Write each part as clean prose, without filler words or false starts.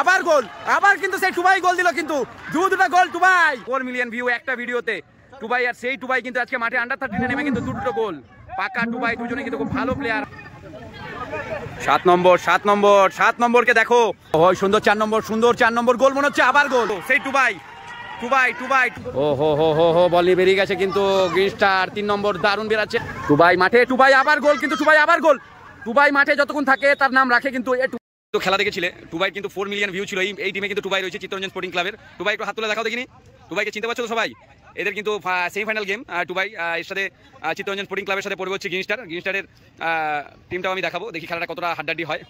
আবার গোল, আবার কিন্তু সেই টুবাই গোল দিল কিন্তু দুটা গোল টুবাই। 4 মিলিয়ন ভিউ একটা ভিডিওতে টুবাই, আর সেই টুবাই কিন্তু আজকে মাঠে আন্ডার 13 নেমে কিন্তু দুটো গোল। পাকা টুবাই দুজনে কিন্তু খুব ভালো প্লেয়ার। 7 নম্বরকে দেখো, ওই সুন্দর 4 নম্বর গোল মনে হচ্ছে, আবার গোল সেই টুবাই। ও হো বল নিয়ে বেরিয়ে গেছে কিন্তু গ্রিন স্টার। 3 নম্বর দারুণ বেরাচ্ছে টুবাই মাঠে, টুবাই আবার গোল কিন্তু টুবাই আবার গোল। টুবাই মাঠে যতক্ষণ থাকে তার নাম রাখে কিন্তু। খেলা দেখেছিলে টুবাই কিন্তু 4 মিলিয়ন ভিউ ছিল এই টিমে কিন্তু টুবাই রয়েছে চিত্তরঞ্জন স্পোর্টিং ক্লাবের। টুবাই একটু হাত তুলে দেখাও দেখিনি, টুবাইকে চিনতে পারছো তো সবাই? এদের কিন্তু সেমিফাইনাল গেম টুবাই এর সাথে চিত্তরঞ্জন স্পোর্টিং ক্লাবের সাথে পড়বে হচ্ছে গ্রিন স্টারের টিমটাও আমি দেখাবো, দেখি খেলাটা কতটা হাড্ডাড্ডি হয়।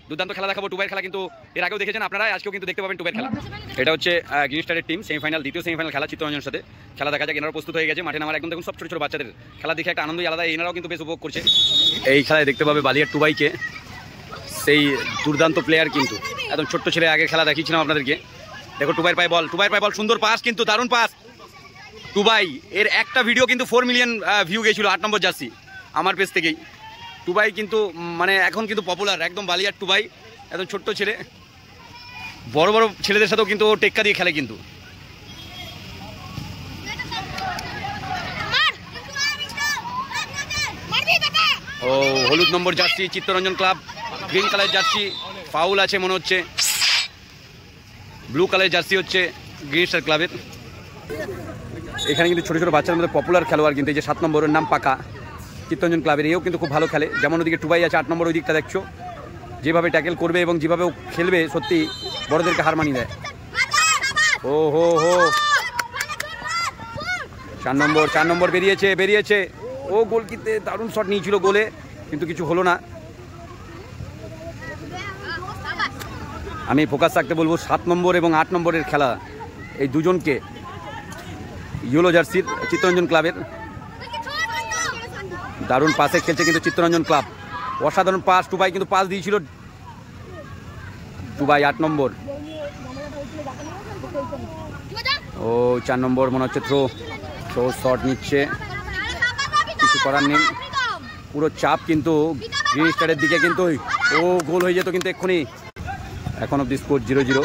দুর্দান্ত খেলা দেখাবো টুবাইয়ের খেলা, কিন্তু এর আগেও দেখেছেন আপনারা, আজকেও কিন্তু দেখতে পাবেন টুবাইয়ের খেলা। এটা হচ্ছে গ্রিন স্টারের টিম সেমিফাইনাল, দ্বিতীয় সেমিফাইনাল খেলা চিত্তরঞ্জনের সাথে। খেলা দেখা যাক, এনারাও প্রস্তুত হয়ে গেছে মাঠে নামার। একদম দেখুন সব ছোট ছোট বাচ্চাদের খেলা দেখে একটা আনন্দই আলাদা, এনারাও কিন্তু বেশ উপভোগ করছে। এই খেলায় দেখতে পাবে বালিয়ার টুবাইকে, সেই দুর্দান্ত প্লেয়ার কিন্তু একদম ছোট্ট ছেলে। আগের খেলা দেখিয়েছিলাম আপনাদেরকে। দেখো টুবাইয়ের পায়ে বল, সুন্দর পাস কিন্তু, দারুণ পাস টুবাই। এর একটা ভিডিও কিন্তু 4 মিলিয়ন ভিউ গেছিল 8 নম্বর জার্সি আমার পেজ থেকেই। টুবাই কিন্তু মানে এখন কিন্তু পপুলার একদম বালিয়ার টুবাই, একদম ছোট্ট ছেলে। বড় বড় ছেলেদের সাথেও কিন্তু টেক্কা দিয়ে খেলে কিন্তু। ও হলুদ number jersey Chittaranjan club, green colour jersey foul আছে মনে হচ্ছে, ব্লু কালার জার্সি হচ্ছে গ্রিন স্টার ক্লাবের। এখানে কিন্তু ছোট ছোট বাচ্চাদের মধ্যে পপুলার খেলোয়াড় কিন্তু এই যে 7 নম্বরের নাম পাকা, চিত্তরঞ্জন ক্লাবের। এও কিন্তু খুব ভালো খেলে, যেমন ওদিকে টুবাই আছে 8 নম্বর, ওই দিকটা দেখছো যেভাবে ট্যাকেল করবে এবং যেভাবে খেলবে সত্যি বড়দেরকে হার মানিয়ে দেয়। ও হো 4 নম্বর বেরিয়েছে। ও গোল কিনতে দারুণ শট নিয়েছিল গোলে, কিন্তু কিছু হলো না। আমি ফোকাস রাখতে বলবো 7 নম্বর এবং 8 নম্বরের খেলা, এই দুজনকে ইয়েলো জার্সির চিত্তরঞ্জন ক্লাবের। দারুণ পাসে খেলছে কিন্তু চিত্তরঞ্জন ক্লাব, অসাধারণ পাস। টুবাই কিন্তু পাস দিয়েছিল, টুবাই 8 নম্বর। ও 4 নম্বর মনে হচ্ছে থ্রো শট নিচ্ছে, কিছু করার নেই। পুরো চাপ কিন্তু গ্রিন স্টারের দিকে কিন্তু। ও গোল হয়ে যেত কিন্তু এক্ষুনি। এখন অব্দি স্কোর 0-0।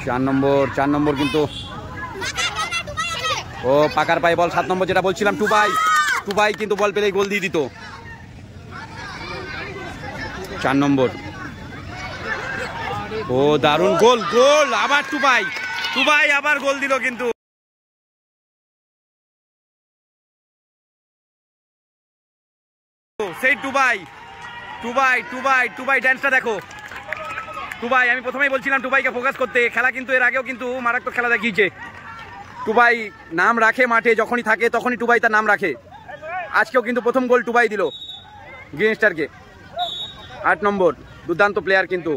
4 নম্বর কিন্তু। ও পাকার পায়ে বল, 7 নম্বর যেটা বলছিলাম টুবাই কিন্তু বল পেলেই গোল দিয়ে দিত। 4 নম্বর। ও দারুণ গোল আবার টুবাই আবার গোল দিল কিন্তু। সেই টুবাই ড্যান্সটা দেখো। টুবাই, আমি প্রথমেই বলছিলাম টুবাইকে ফোকাস করতে। খেলা কিন্তু এর আগেও কিন্তু মারাত্মক খেলা দেখিয়েছে। টুবাই নাম রাখে মাঠে, যখনই থাকে তখনই টুবাই তার নাম রাখে। আজকেও কিন্তু প্রথম গোল টুবাই দিল গ্রিন স্টারকে। 8 নম্বর দুর্দান্ত প্লেয়ার কিন্তু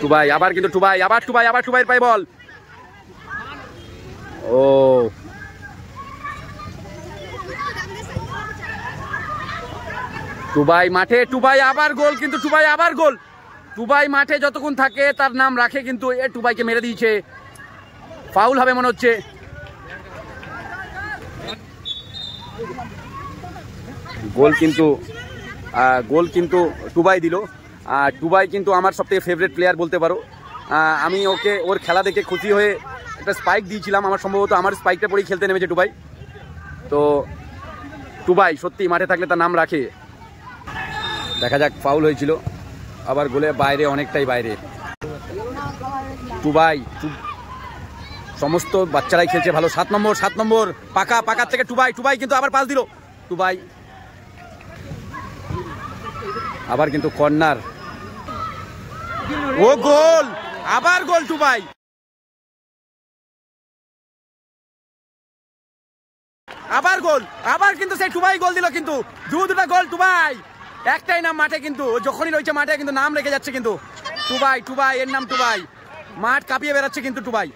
টুবাই। আবার কিন্তু টুবাইয়ের পায়ে বল। ও টুবাই মাঠে, টুবাই আবার গোল কিন্তু, টুবাই মাঠে যতক্ষণ থাকে তার নাম রাখে কিন্তু। এ টুবাইকে মেরে দিয়েছে, ফাউল হবে মনে হচ্ছে। গোল কিন্তু টুবাই দিল। টুবাই কিন্তু আমার সবথেকে ফেভারিট প্লেয়ার বলতে পারো। আমি ওর খেলা দেখে খুশি হয়ে একটা স্পাইক দিয়েছিলাম, আমার সম্ভবত আমার স্পাইকটা পরেই খেলতে নেমেছে টুবাই। তো টুবাই সত্যি মাঠে থাকলে তার নাম রাখে। দেখা যাক, ফাউল হয়েছিল আবার গোলে বাইরে, অনেকটাই বাইরে। টুবাই সমস্ত বাচ্চারাই খেলছে ভালো। 7 নম্বর পাকার থেকে টুবাই কিন্তু আবার পাস দিল। টুবাই আবার কিন্তু কর্নার। ও গোল, আবার গোল টুবাই। আবার কিন্তু সেই টুবাই গোল দিল কিন্তু। দুটা গোল টুবাই, একটাই নাম মাঠে কিন্তু। যখনই রয়েছে মাঠে কিন্তু নাম রেখে যাচ্ছে কিন্তু টুবাই, এর নাম টুবাই। মাঠ কাঁপিয়ে বেড়াচ্ছে কিন্তু টুবাই,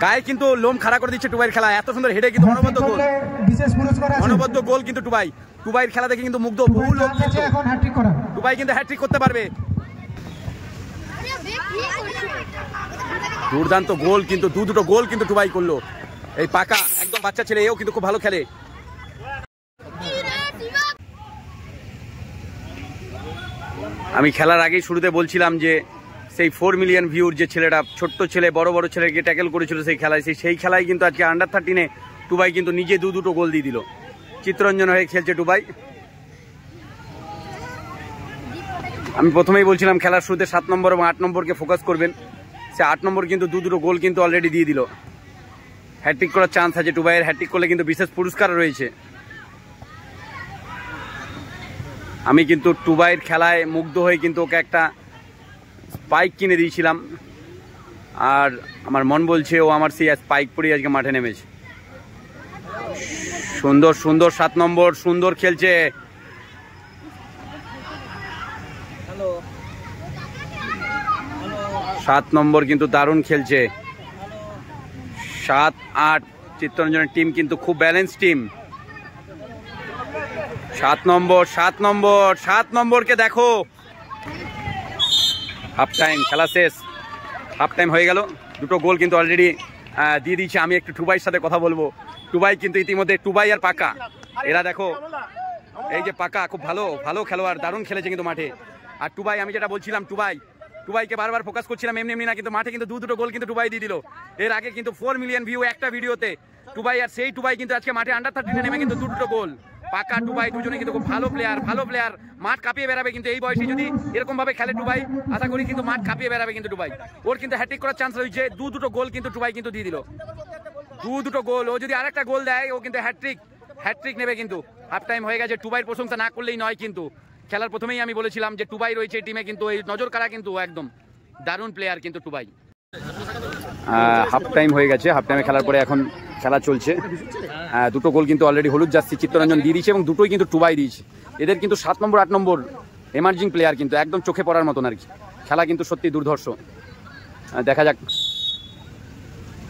গায়ে কিন্তু লোম খাড়া করে দিচ্ছে টুবাইয়ের খেলা। এত সুন্দর হেডে কিন্তু অনবদ্য গোল কিন্তু টুবাইয়ের খেলা দেখে কিন্তু মুগ্ধ বহু লোক। টুবাই কিন্তু হ্যাট্রিক করতে পারবে। দুর্দান্ত গোল কিন্তু, দুটো গোল কিন্তু টুবাই করলো। এই পাকা একদম বাচ্চা ছেলে, এও কিন্তু খুব ভালো খেলে। আমি খেলার আগেই শুরুতে বলছিলাম যে সেই 4 মিলিয়ন ভিউর যে ছেলেটা, ছোট্ট ছেলে বড় বড় ছেলেকে ট্যাকেল করেছিল সেই খেলায়, সেই খেলায় কিন্তু আজকে আন্ডার 13-এ টুবাই কিন্তু নিজে দুটো গোল দিয়ে দিল। চিত্তরঞ্জন হয়ে খেলছে টুবাই। আমি প্রথমেই বলছিলাম খেলার শুরুতে 7 নম্বর এবং 8 নম্বরকে ফোকাস করবেন। সে 8 নম্বর কিন্তু দুটো গোল কিন্তু অলরেডি দিয়ে দিল। হ্যাট্রিক করার চান্স আছে টুবাইয়ের। হ্যাট্রিক করলে কিন্তু বিশেষ পুরস্কার রয়েছে। আমি কিন্তু টুবাইয়ের খেলায় মুগ্ধ হয়ে কিন্তু ওকে একটা স্পাইক কিনে দিয়েছিলাম, আর আমার মন বলছে ও আমার সেই স্পাইক পরেই আজকে মাঠে নেমেছে। সুন্দর সুন্দর 7 নম্বর, সুন্দর খেলছে। 7 নম্বর কিন্তু দারুণ খেলছে। 7-8 চিত্তরঞ্জনের টিম কিন্তু খুব ব্যালেন্স টিম। 7 নম্বর, 7 নম্বর, 7 নম্বরকে দেখো। হাফ টাইম, খেলা শেষ, হাফ টাইম হয়ে গেল। দুটো গোল কিন্তু অলরেডি দিয়ে দিয়েছে। আমি একটু টুবাইয়ের সাথে কথা বলবো। টুবাই কিন্তু ইতিমধ্যে, টুবাই আর পাকা, এরা দেখো, এই যে পাকা খুব ভালো ভালো খেলোয়াড়, দারুণ খেলেছে কিন্তু মাঠে। আর টুবাই, আমি যেটা বলছিলাম টুবাইকে বারবার ফোকাস করছিলাম, এমনি না, কিন্তু মাঠে কিন্তু দুটো গোল কিন্তু টুবাই দিয়ে দিল। এর আগে কিন্তু 4 মিলিয়ন ভিউ একটা ভিডিওতে টুবাই, আর সেই টুবাই কিন্তু আজকে মাঠে আন্ডার 13-এ নেমে কিন্তু দুটো গোল। পাকা টুবাই দুজনে কিন্তু খুব ভালো প্লেয়ার, মাঠ কাঁপিয়ে বেড়াবে কিন্তু এই বয়সে যদি এরকম ভাবে খেলে টুবাই, আশা করি কিন্তু মাঠ কাঁপিয়ে বেড়াবে কিন্তু টুবাই। ওর কিন্তু হ্যাট্রিক করার চান্স রয়েছে। দুটো গোল কিন্তু টুবাই কিন্তু দিয়ে দিল, দুটো গোল। ও যদি আরেকটা গোল দেয় ও কিন্তু হ্যাট্রিক নেবে কিন্তু। হাফ টাইম হয়ে গেছে। টুবাইয়ের প্রশংসা না করলেই নয় কিন্তু। খেলার প্রথমেই আমি বলেছিলাম যে টুবাই রয়েছে টিমে, কিন্তু এই নজর কাড়া কিন্তু একদম দারুণ প্লেয়ার কিন্তু টুবাই। হাফ টাইম হয়ে গেছে। হাফ টাইমে খেলার পরে এখন খেলা চলছে। দুটো গোল কিন্তু অলরেডি হলুদ জার্সি চিত্তরঞ্জন দিয়ে দিয়েছে এবং দুটোই কিন্তু টুবাই দিয়েছে। এদের কিন্তু 7 নম্বর 8 নম্বর এমার্জিং প্লেয়ার কিন্তু একদম চোখে পড়ার মতন আর কি। খেলা কিন্তু সত্যি দুর্ধর্ষ। দেখা যাক,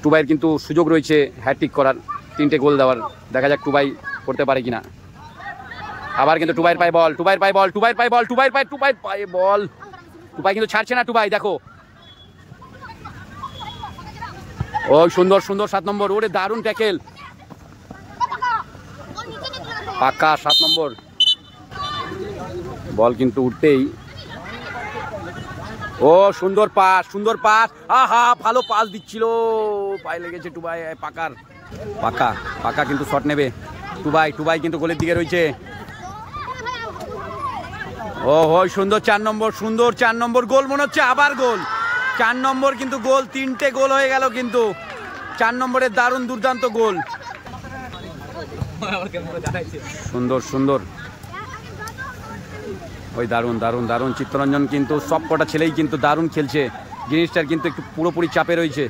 টুবাইয়ের কিন্তু সুযোগ রয়েছে হ্যাট্রিক করার, 3টে গোল দেওয়ার। দেখা যাক টুবাই করতে পারে কিনা। আবার কিন্তু টুবাইয়ের পায়ে বল, টুবাই কিন্তু ছাড়ছে না টুবাই, দেখো। ও সুন্দর 7 নম্বর, ওরে দারুণ ট্যাকেল। পাকা 7 নম্বর, বল কিন্তু উঠতেই, ও সুন্দর পাস, আহা ভালো পাস দিচ্ছিল, পায়ে লেগেছে টুবাই। পাকা কিন্তু শট নেবে। টুবাই কিন্তু গোলের দিকে রয়েছে। ও সুন্দর 4 নম্বর গোল মনে হচ্ছে, আবার গোল। 4 নম্বর কিন্তু গোল, 3টে গোল হয়ে গেল কিন্তু 4 নম্বরের দারুণ দুর্দান্ত গোল। সুন্দর ওই দারুণ চিত্তরঞ্জন কিন্তু সব কটা ছেলেই কিন্তু দারুণ খেলছে। জিনিসটার কিন্তু একটু পুরোপুরি চাপে রয়েছে।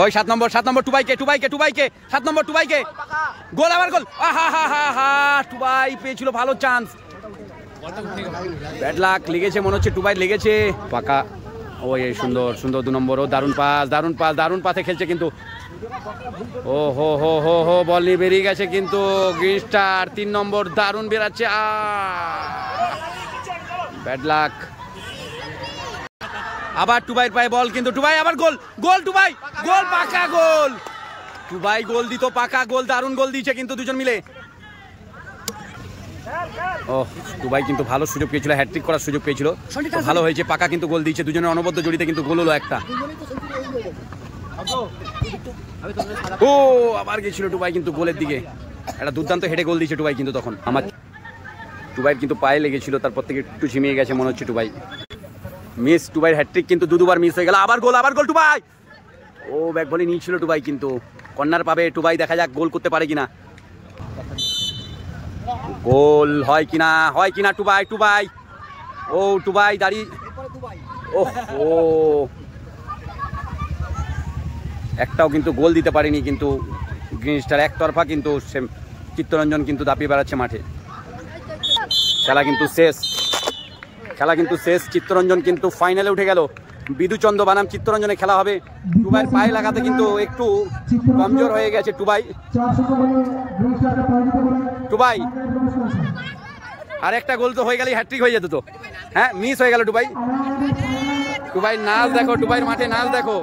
ওই 7 নম্বর টুবাইকে 7 নম্বর টুবাইকে গোল, আবার গোল। টুবাই পেয়েছিল ভালো চান্স, ব্যাড লাক লেগেছে মনে হচ্ছে, টুবাই লেগেছে। পাকা ওই সুন্দর 2 নম্বর, ও দারুণ পাসে খেলছে কিন্তু। ও হো বল নিয়ে বেরিয়ে গেছে কিন্তু গ্রিন স্টার। 3 নম্বর দারুণ বেরাচ্ছে, ব্যাড লাক। আবার টুবাইয়ের পায়ে বল কিন্তু টুবাই আবার গোল, টুবাই গোল, পাকা গোল। টুবাই গোল দিত, পাকা গোল, দারুণ গোল দিয়েছে কিন্তু দুজন মিলে। টুবাই কিন্তু ভালো সুযোগ পেয়েছিল, হ্যাট্রিক করার সুযোগ পেয়েছিল, ভালো হয়েছে। পাকা কিন্তু গোল দিয়েছে, দুজনের অনবদ্য জড়িতে কিন্তু গোল হলো একটা। ও আবার গেছিল টুবাই কিন্তু গোলের দিকে, একটা দুর্দান্ত হেডে গোল দিয়েছে টুবাই কিন্তু। তখন আমার টুবাইয়ের কিন্তু পায়ে লেগেছিল, তারপর থেকে একটু ঝিমিয়ে গেছে মনে হচ্ছে টুবাই। মিস, টুবাইয়ের হ্যাট্রিক কিন্তু দুবার মিস হয়ে গেল। আবার গোল টুবাই। ও ব্যাক বলে নিয়েছিল টুবাই কিন্তু, কর্নার পাবে টুবাই, দেখা যাক গোল করতে পারে কিনা। গোল হয় কিনা টুবাই। ও টুবাই দাঁড়িয়ে, ও একটাও কিন্তু গোল দিতে পারেনি কিন্তু গ্রিন স্টার, একতরফা কিন্তু চিত্তরঞ্জন কিন্তু দাপিয়ে বেড়াচ্ছে মাঠে। খেলা কিন্তু শেষ, চিত্তরঞ্জন কিন্তু ফাইনালে উঠে গেল। বিদুচন্দ্র বানাম চিত্তরঞ্জনে খেলা হবে। টুবাইয়ের পায়ে লাগাতে কিন্তু একটু কমজোর হয়ে গেছে টুবাই। আর একটা গোল তো হয়ে গেলে হ্যাট্রিক হয়ে যেত তো। হ্যাঁ, মিস হয়ে গেল টুবাই। নাচ দেখো, টুবাইয়ের মাঠে নাচ দেখো।